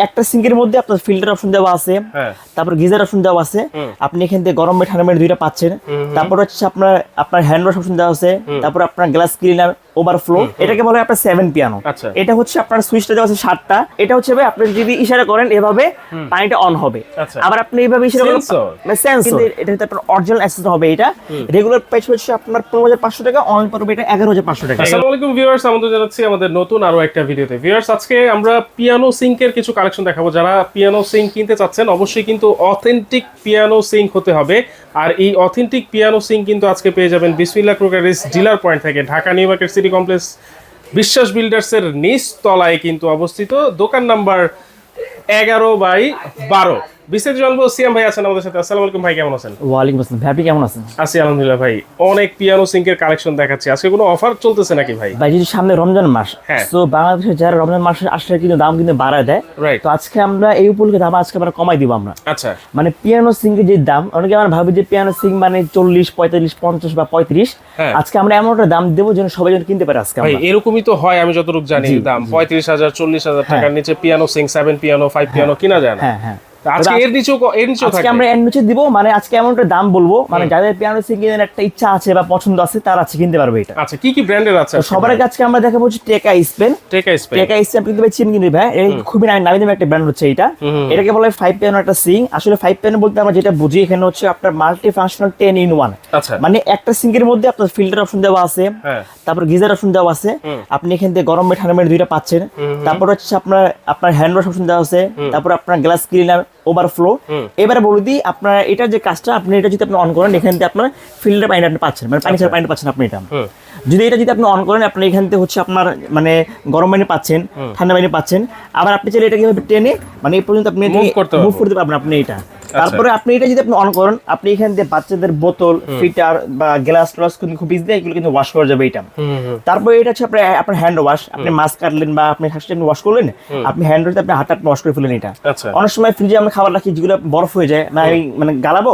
একটা সিঙ্কের মধ্যে আপনার ফিল্টার অপশন দেওয়া আছে, তারপর গিজার অপশন দেওয়া আছে, আপনি এখান থেকে গরম মেট ঠান্ডা মেট দুইটা পাচ্ছেন। তারপর হচ্ছে আপনার হ্যান্ড ওয়াশ অপশন দেওয়া আছে, তারপর আপনার গ্লাস ক্লিনার ওভারফ্লো, এটাকে বলা হয় আপনার 7 পিয়ানো। এটা হচ্ছে আপনার সুইচটা দেওয়া আছে 7টা। এটা হচ্ছে ভাই আপনি যদি ইশারা করেন এভাবে পানিটা অন হবে, আবার আপনি এইভাবে ইশারা করেন সেন্সর, এটা হচ্ছে আপনার অরিজিনাল অ্যাক্সেস হবে। এটা রেগুলার প্রাইস হচ্ছে আপনার 15,500 টাকা, অনলাইন পড়বে এটা 11,500 টাকা। আসসালামু আলাইকুম ভিউয়ার্স, আমাদের জানাচ্ছি আমাদের নতুন আরো একটা ভিডিওতে। ভিউয়ার্স, আজকে আমরা পিয়ানো সিঙ্কের কিছু কালেকশন দেখাবো। যারা পিয়ানো সিঙ্ক কিনতে চাচ্ছেন অবশ্যই কিন্তু অথেন্টিক পিয়ানো সিঙ্ক হতে হবে। আর এই অথেন্টিক পিয়ানো সিঙ্ক কিন্তু আজকে পেয়ে যাবেন বিসমিল্লাহ ক্রোকারিজ ডিলার পয়েন্ট থেকে, Dhaka new market city complex বিশ্বাস বিল্ডার্সের নিচ তলায় কিন্তু অবস্থিত, দোকান নাম্বার 11/12। বিস্তারিত জানবো। সিয়াম ভাই আছেন আমাদের সাথে। আসসালামু আলাইকুম ভাই, কেমন আছেন? ওয়ালাইকুম আসসালাম ভাই, আপনি কেমন আছেন? আছি আলহামদুলিল্লাহ ভাই। অনেক পিয়ানো সিঙ্কের কালেকশন দেখাচ্ছি, আজকে কোনো অফার চলতেছে নাকি ভাই? ভাই যদি সামনে রমজান মাস, তো বাংলাদেশে যারা রমজান মাসে আসলে কিন্তু দাম কিন্তু বাড়ায় দেয়, তো আজকে আমরা এই উপলক্ষে দাম আজকে আমরা কমাই দিব আমরা। আচ্ছা, মানে পিয়ানো সিঙ্কের যে দাম, অনেকে আমরা ভাবি যে পিয়ানো সিঙ্ক মানে 40, 45, 50 বা 35, আজকে আমরা এমন একটা দাম দেবো যেন সবাই যেন কিনতে পারে। আজকে ভাই এরকমই তো হয়, আমি যতটুকু জানি দাম 35,000 40,000 টাকার নিচে পিয়ানো সিঙ্ক 7 পিয়ানো 5 পিয়ানো কিনা যায় না। আজকে এর নিচেও আজকে আমরা এর নিচে দিব, মানে আজকে এমন একটা দাম বলবো মানে যাদের পিয়ানো সিঙ্ক কেনার একটা ইচ্ছা আছে বা পছন্দ আছে তারা আজকে কিনতে পারবে এটা। আচ্ছা, কি কি ব্র্যান্ডের আছে? সবার কাছে আমরা দেখাবো হচ্ছে টেকা স্পেন কিন্তু ভাই চিন কিনবে ভাই, এই খুবই নামি দামি একটা ব্র্যান্ড হচ্ছে এটা। এটাকে বলা হয় 5 পিয়ানো একটা সিঙ্ক। আসলে 5 পিয়ানো বলতে আমরা যেটা বুঝি এখানে হচ্ছে আপনার মাল্টি ফাংশনাল 10 in 1। মানে একটা সিঙ্কের মধ্যে আপনার ফিল্টার অপশন দেওয়া আছে, তারপর গিজার অপশন দেওয়া আছে, আপনি এখান থেকে গরম মেট ঠান্ডা মেট দুইটা পাচ্ছেন। তারপর হচ্ছে আপনার হ্যান্ড ওয়াশ অপশন দেওয়া আছে, তারপর আপনার গ্লাস ক্লিনার ওভারফ্লো। এবারে বলে দিই আপনার এটার যে কাজটা, আপনি এটা যদি আপনি অন করেন এখান থেকে আপনার ফিল্টার পানি আপনি পাচ্ছেন, মানে পানি ছাড়া পানি পাচ্ছেন আপনি। এটা যদি আপনি অন করেন আপনি এখান থেকে হচ্ছে আপনার মানে গরম পানি পাচ্ছেন, ঠান্ডা পানি পাচ্ছেন। আবার আপনি চাইলে এটা কিভাবে টেনে মানে এই পর্যন্ত আপনি মুভ করতে পারবেন আপনি এটা। তারপরে আপনি এটা যদি আপনি অন করেন, আপনি এখান থেকে বাচ্চাদের বোতল, ফিল্টার বা গ্লাস টলাস কিন্তু খুব ইজিলি এগুলো কিন্তু ওয়াশ করা যাবে এটা। তারপরে এটা হচ্ছে আপনার হ্যান্ড ওয়াশ, আপনি মাছ কাটলেন বা আপনি হাঁসটা আপনি ওয়াশ করলেন, আপনি হ্যান্ড ওয়াশে আপনি হাতটা ওয়াশ করে ফেলেন এটা। অনেক সময় ফ্রিজে আমরা খাবার রাখি যেগুলো বরফ হয়ে যায় মানে গালাবো,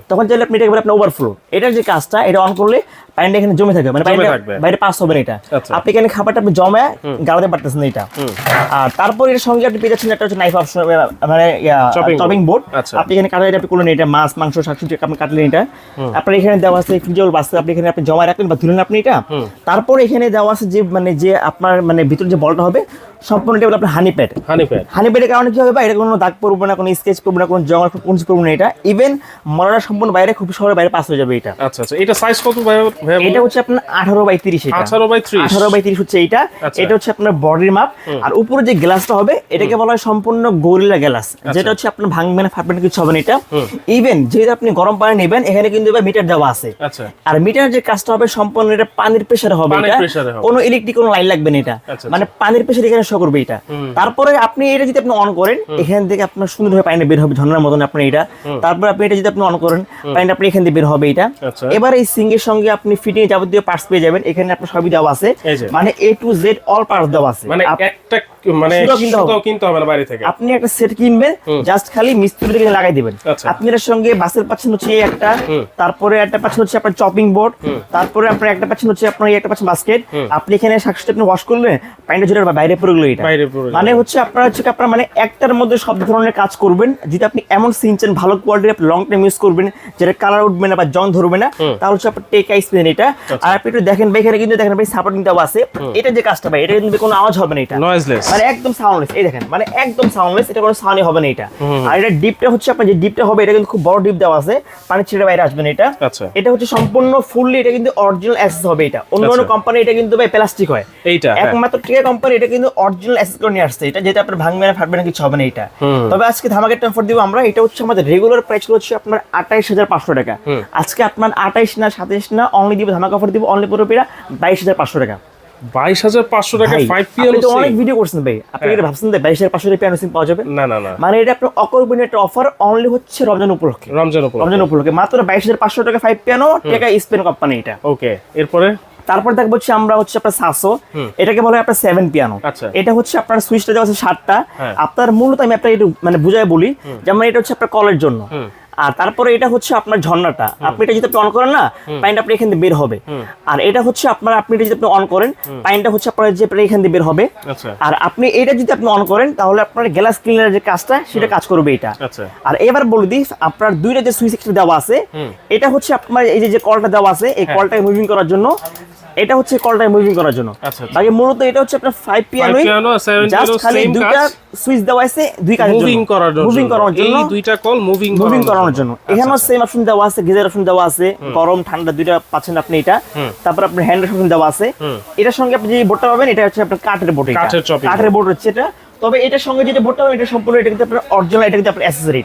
তখন চাইলে আপনি এটা আপনি ওভারফ্লো, এটার যে কাজটা এটা অন করলে পানিটা এখানে জমে থাকবে, মানে পানিটা বাইরে পাস হবে না এটা। আপনি এখানে খাবারটা আপনি জমে গালাতে পারতেছেন এটা। আর তারপর এর সঙ্গে আপনি পেয়ে যাচ্ছেন একটা হচ্ছে নাইফ অপশন, মানে চপিং বোর্ড। আপনি এখানে কাটার এটা আপনি করলেন, এটা মাছ মাংস শাকসবজি আপনি কাটলেন এটা। আপনার এখানে দেওয়া আছে ফ্রিজের বাসে, আপনি এখানে আপনি জমা রাখলেন বা ধুলেন আপনি এটা। তারপর এখানে দেওয়া আছে যে মানে যে আপনার মানে ভিতরে যে বলটা হবে সম্পূর্ণ এটা আপনার হানি প্যাডের কারণে কি হবে বা এটা কোনো দাগ পড়বে না, কোনো স্কেচ পড়বে না, কোনো জঙ্গল কোনো পড়বে না এটা। ইভেন মরাটা সম্পূর্ণ বাইরে খুব সহজে বাইরে পাস হয়ে যাবে এটা। আচ্ছা, এটা সাইজ কত ভাই? এটা হচ্ছে আপনার 18/30। 18/30 হচ্ছে এইটা। এটা হচ্ছে আপনার বডির মাপ। আর উপরে যে গ্লাসটা হবে এটাকে বলা হয় সম্পূর্ণ গরিলা গ্লাস, যেটা হচ্ছে আপনার ভাঙবে না ফাটবে না কিছু হবে না এটা। ইভেন যেহেতু আপনি গরম পানি নেবেন এখানে কিন্তু মিটার দেওয়া আছে। আর মিটার যে কাজটা হবে সম্পূর্ণ এটা পানির প্রেসারে হবে এটা, কোনো ইলেকট্রিক কোনো লাইন লাগবে না এটা, মানে পানির প্রেসার এখানে শো করবে এটা। তারপরে আপনি এটা যদি আপনি অন করেন এখান থেকে আপনার সুন্দরভাবে পানিটা বের হবে ঝর্ণার মতন আপনি এটা। তারপর আপনি এটা যদি আপনি অন করেন পানিটা আপনি এখান থেকে বের হবে এটা। এবার এই সিঙ্কের সঙ্গে আপনি ফিটিং যাবতীয় পার্টস পেয়ে যাবেন, এখানে আপনার সবই দেওয়া আছে, মানে A to Z all parts দেওয়া আছে। মানে একটা মানে কিনতে হবে না বাইরে থেকে, আপনি একটা সেট কিনবেন জাস্ট খালি মিস্ত্রিতে লাগাই দিবেন। আপনি এর সঙ্গে বাসের পাচ্ছেন হচ্ছে একটা, তারপরে একটা পাচ্ছেন হচ্ছে আপনার চপিং বোর্ড, তারপরে আপনার একটা পাচ্ছেন হচ্ছে আপনার একটা পাচ্ছেন বাস্কেট। আপনি এখানে শাকসবজি আপনি ওয়াশ করলেন পানিটা ঝরে বাইরে পড়ে গেল এটা। মানে হচ্ছে আপনার মানে একটার মধ্যে সব ধরনের কাজ করবেন। যদি আপনি এমন সিনচেন ভালো কোয়ালিটির লং টাইম ইউজ করবেন যেটা কালার উঠবে না বা জং ধরবে না, তাহলে হচ্ছে আপনার টেকা স্পেন এটা। আর আপনি একটু দেখেন ভাই এখানে কিন্তু দেখেন ভাই সাপোর্টিং দেওয়া আছে। এটা যে কাজটা ভাই এটা কিন্তু কোনো আওয়াজ হবে না এটা, নয়েজলেস, মানে একদম সাউন্ডলেস। এই দেখেন মানে একদম সাউন্ডলেস, এটা কোনো সাউন্ডই হবে না এটা। আর এটা ডিপটা হচ্ছে আপনার যে ডিপটা হবে এটা কিন্তু খুব বড় ডিপ দেওয়া আছে, পানি ছেড়ে বাইরে আসবে না এটা। এটা হচ্ছে সম্পূর্ণ ফুললি এটা কিন্তু অরিজিনাল অ্যাসেস হবে এটা। অন্য কোম্পানি এটা কিন্তু ভাই প্লাস্টিক হয়, এইটা একমাত্র টেকা কোম্পানি এটা কিন্তু অরিজিনাল অ্যাসেস করে নিয়ে আসছে এটা, যেটা আপনার ভাঙবে না ফাটবে না কিছু হবে না এটা। তবে আজকে ধামাকা অফার দিব আমরা। এটা হচ্ছে আমাদের রেগুলার প্রাইস হচ্ছে আপনার 28,500 টাকা। আজকে আপনার 28 না 27 না অনলি দিব, ধামাকা অফার দিব অনলি পুরো 22,500 টাকা। 22,500 টাকা 5 পিয়ানো সিঙ্ক। অনেক ভিডিও করছেন ভাই, আপনি এটা ভাবছেন যে 22,500 টাকা পিয়ানো সিঙ্ক পাওয়া যাবে? না, মানে এটা আপনার অকল্পনীয় একটা অফার অনলি হচ্ছে রমজান উপলক্ষে মাত্র 22,500 টাকা 5 পিয়ানো টেকা স্পেন কোম্পানি এটা। ওকে, এরপরে তারপর দেখবো হচ্ছে আমরা হচ্ছে আপনার সাসো, এটাকে বলা হয় আপনার 7 পিয়ানো। এটা হচ্ছে আপনার সুইচটা দেওয়া আছে 7টা। আপনার মূলত আমি আপনাকে একটু মানে বুঝাই বলি, যেমন এটা হচ্ছে আপনার কলের জন্য, আর তারপরে এটা হচ্ছে আপনার ঝর্ণাটা, আপনি এটা যদি আপনি অন করেন না, পানিটা আপনি এখান থেকে বের হবে। আর এটা হচ্ছে আপনার, আপনি এটা যদি আপনি অন করেন, পানিটা হচ্ছে আপনার যে এখান থেকে বের হবে। আর আপনি এটা যদি আপনি অন করেন, তাহলে আপনার গ্লাস ক্লিনারের যে কাজটা সেটা কাজ করবে এটা। আর এবার বলে দিই, আপনার দুইটা যে সুইচ একটা দেওয়া আছে, এটা হচ্ছে আপনার এই যে কলটা দেওয়া আছে, এই কলটাকে মুভিং করার জন্য, এটা হচ্ছে কলটাকে মুভিং করার জন্য। বাকি মূলত এটা হচ্ছে আপনার 5 পিয়ানো, জাস্ট খালি দুইটা সুইচ দেওয়া আছে দুই কাজের জন্য, মুভিং করার জন্য, এই দুইটা কল মুভিং করানোর জন্য। এখানেও সেম অপশন দেওয়া আছে, গিজার অপশন দেওয়া আছে, গরম ঠান্ডা দুইটা পাচ্ছেন আপনি এটা। তারপর আপনার হ্যান্ড অপশন দেওয়া আছে। এটার সঙ্গে আপনি যে বোর্ডটা পাবেন, এটা হচ্ছে আপনার কাঠের বোর্ড, কাঠের বোর্ড হচ্ছে এটা। তবে এটার সঙ্গে যেটা বোর্ডটা হবে, এটা সম্পূর্ণ এটা কিন্তু আপনার অরিজিনাল, এটা কিন্তু আপনার অ্যাকসেসরি,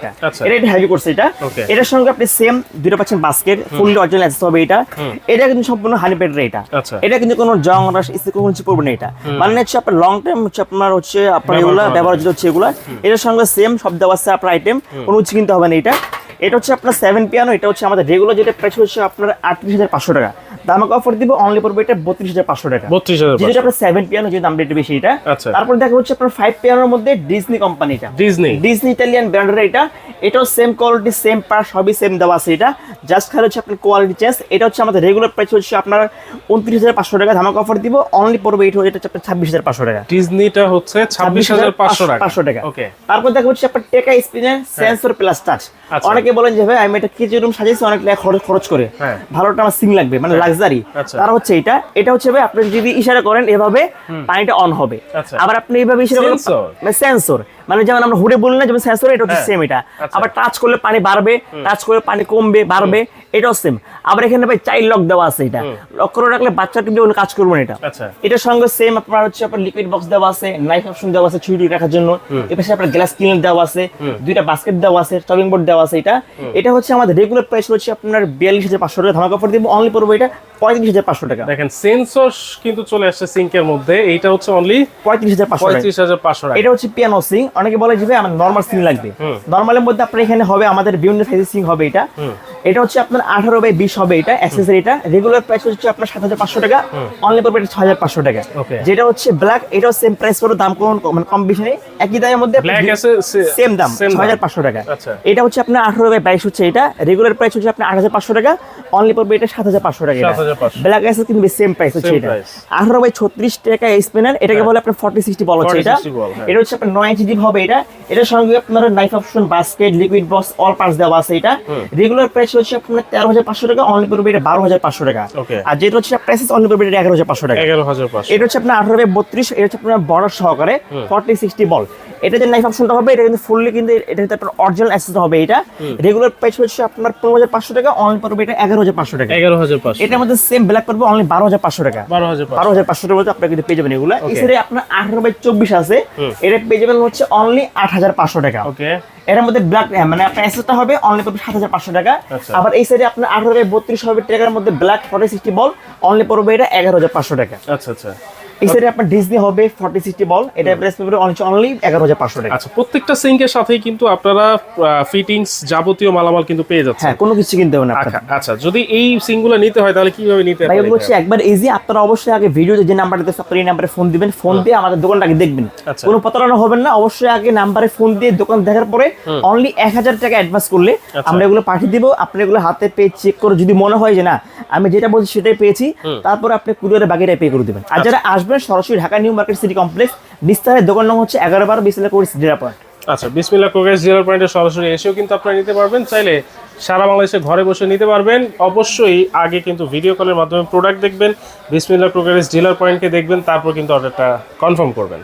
এটা হেভি করছে এটা। এটার সঙ্গে আপনি সেম দুইটা পাচ্ছেন বাস্কেট, ফুললি অরিজিনাল অ্যাকসেস হবে এটা। এটা কিন্তু সম্পূর্ণ হানি প্যাডের এটা। এটা কিন্তু কোনো জং রাশ কোনো কিছু পড়বে না এটা, মানে হচ্ছে আপনার লং টাইম হচ্ছে আপনার হচ্ছে আপনার এগুলা ব্যবহার হচ্ছে এগুলা। এটার সঙ্গে সেম সব দেওয়া আছে আপনার আইটেম, কোনো কিছু কিনতে হবে না এটা। এটা হচ্ছে আপনার 7 পিয়ানো, এটা হচ্ছে আমাদের রেগুলার যেটা প্রাইস হচ্ছে আপনার 38,500 টাকা, দামাকে অফার দিব অনলি পড়বে এটা 32,500 টাকা। 32,500 যেটা আপনার 7 পিয়ানো, যে দামটা একটু বেশি এটা। তারপর দেখা হচ্ছে আপনার 5 পিয়ানোর মধ্যে ডিজনি কোম্পানি, এটা ডিজনি ইতালিয়ান ব্র্যান্ডের এটা। এটাও সেম কোয়ালিটি, সেম পার্ট, সবই সেম দেওয়া আছে এটা, জাস্ট খালি হচ্ছে আপনার কোয়ালিটি চেঞ্জ। এটা হচ্ছে আমাদের রেগুলার প্রাইস হচ্ছে আপনার 29,500 টাকা, ধামাকা অফার দিব অনলি পড়বে এটা হচ্ছে আপনার 26,500 টাকা। ডিজনিটা হচ্ছে 26,500 টাকা। ওকে, তারপর দেখা হচ্ছে আপনার টেকা স্পিনার সেন্সর প্লাস টাচ। অনেকে বলেন যে ভাই আমি এটা কিচেন রুম সাজিয়েছি, অনেক টাকা খরচ করে, ভালোটা আমার সিং লাগবে, মানে লাক্সারি। তার হচ্ছে এটা হচ্ছে ভাই আপনি যদি ইশারা করেন এভাবে পানিটা অন হবে। আবার আপনি এইভাবে ইশারা করেন, সেন্সর মানে যেমন আমরা হুডে বলি না, যেমন সেন্সর, এটা হচ্ছে সেম এটা। আবার টাচ করলে পানি বাড়বে, টাচ করলে পানি কমবে, বাড়বে, এটাও সেম। আবার এখানে ভাই চাইল্ড লক দেওয়া আছে, এটা লক করে রাখলে বাচ্চা কিন্তু কোনো কাজ করবে না এটা। এটার সঙ্গে সেম আপনার হচ্ছে আপনার লিকুইড বক্স দেওয়া আছে, নাইফ অপশন দেওয়া আছে ছুরি রাখার জন্য। এর পাশে আপনার গ্লাস ক্লিনার দেওয়া আছে, দুইটা বাস্কেট দেওয়া আছে, চপিং বোর্ড দেওয়া আছে এটা। এটা হচ্ছে আমাদের রেগুলার প্রাইস হচ্ছে আপনার 42,500 টাকা, ধামাকা অফার দিব অনলি পড়বে এটা 35,500 টাকা। দেখেন সেন্সর কিন্তু চলে আসছে সিঙ্কের মধ্যে, এইটা হচ্ছে অনলি 35,500 টাকা। এটা হচ্ছে পিয়ানো সিং। অনেকে বলে যে ভাই আমার নরমাল সিং লাগবে, নরমালের মধ্যে আপনার এখানে হবে আমাদের বিভিন্ন সাইজের সিং হবে এটা। এটা হচ্ছে আপনার 18/20 হবে এটা অ্যাকসেসরি। এটা রেগুলার প্রাইস হচ্ছে আপনার 7,500 টাকা, অনলি পড়বে 6,500 টাকা। যেটা হচ্ছে ব্ল্যাক, এটাও সেম প্রাইস পড়বে, দাম মানে কম বেশি নেই, একই দামের মধ্যে সেম দাম 6,500 টাকা। এটা হচ্ছে আপনার 18/22 হচ্ছে এটা, রেগুলার প্রাইস হচ্ছে আপনার 8,500 টাকা, অনলি পড়বে এটা 7,500 টাকা। ব্ল্যাক অ্যাসেস কিন্তু সেম প্রাইস হচ্ছে এটা 18/36 টাকা স্পিনার। এটাকে বলে আপনার 40-60 বল হচ্ছে এটা। এটা হচ্ছে আপনার 9 ইঞ্চি ডিপ হবে এটা। এটার সঙ্গে আপনার knife option, basket, liquid box, all parts দেওয়া আছে এটা। রেগুলার প্রাইস হচ্ছে আপনার 13,500 টাকা, অনলি পড়বে এটা 12,500 টাকা। আর যেটা হচ্ছে প্রাইস অনলি পড়বে এটা 11,500 টাকা। এটা হচ্ছে আপনার 18/32, এটা হচ্ছে আপনার বর্ডার সহকারে 40-60 বল। এটা যে নাইফ অপশনটা হবে, এটা কিন্তু ফুললি কিন্তু এটা হচ্ছে আপনার অরিজিনাল অ্যাক্সেস হবে এটা। রেগুলার প্রাইস হচ্ছে আপনার 15,500 টাকা, অনলি পড়বে এটা 11,500 টাকা। 11,500। এটার মধ্যে সেম ব্ল্যাক পড়বে অনলি 12,500 টাকা। 12,500 টাকা মধ্যে আপনারা কিন্তু পেয়ে যাবেন এগুলা। এছাড়া আপনার 18/24 আছে, এটা পেয়ে যাবেন হচ্ছে অনলি 8,500 টাকা। ওকে, এর মধ্যে ব্ল্যাক মানে আপনার অ্যাসেসটা হবে অনলি পড়বে 7,500 টাকা। আবার এই সাইডে আপনার 18/32 হবে টাকার মধ্যে ব্ল্যাক 40-60 বল, অনলি পড়বে এটা 11,500 টাকা। আচ্ছা আচ্ছা। এই সাইডে আপনার ডিজনি হবে 40-60 বল, এটা প্রাইস পড়বে অনলি 11,500 টাকা। আচ্ছা, প্রত্যেকটা সিঙ্কের সাথেই কিন্তু আপনারা ফিটিংস যাবতীয় মালামাল কিন্তু পেয়ে যাচ্ছেন। হ্যাঁ, কোনো কিছু কিনতে হবে না আপনারা। আচ্ছা, যদি এই সিঙ্কগুলো নিতে হয় তাহলে কিভাবে নিতে হবে? ভাই বলছি একবার ইজি, আপনারা অবশ্যই আগে ভিডিওতে যে নাম্বারটা দিয়েছে আপনারা এই নাম্বারে ফোন দিবেন, ফোন দিয়ে আমাদের দোকানটাকে দেখবেন, কোনো প্রতারণা হবে না। অবশ্যই আগে নাম্বারে ফোন দিয়ে দোকান দেখার পরে অনলি 1,000 টাকা অ্যাডভান্স করলে আমরা এগুলো পাঠিয়ে দিব। আপনি এগুলো হাতে পেয়ে চেক করে যদি মনে হয় যে না আমি যেটা বলছি সেটাই পেয়েছি, তারপর আপনি কুরিয়ারে বাকিটা পে করে দিবেন। আর যারা আসবেন সরাসরি Dhaka new market city complex, নিস্তারের দোকান নাম হচ্ছে 11/12 বিসমিল্লাহ কোকারিজ ডিলার পয়েন্ট। আচ্ছা, বিসমিল্লাহ কোকারিজ ডিলার পয়েন্টে সরাসরি এসেও কিন্তু আপনারা নিতে পারবেন, চাইলে সারা বাংলাদেশে ঘরে বসে নিতে পারবেন। অবশ্যই আগে কিন্তু ভিডিও কলের মাধ্যমে প্রোডাক্ট দেখবেন, বিসমিল্লাহ কোকারিজ ডিলার পয়েন্টকে দেখবেন, তারপর কিন্তু অর্ডারটা কনফার্ম করবেন।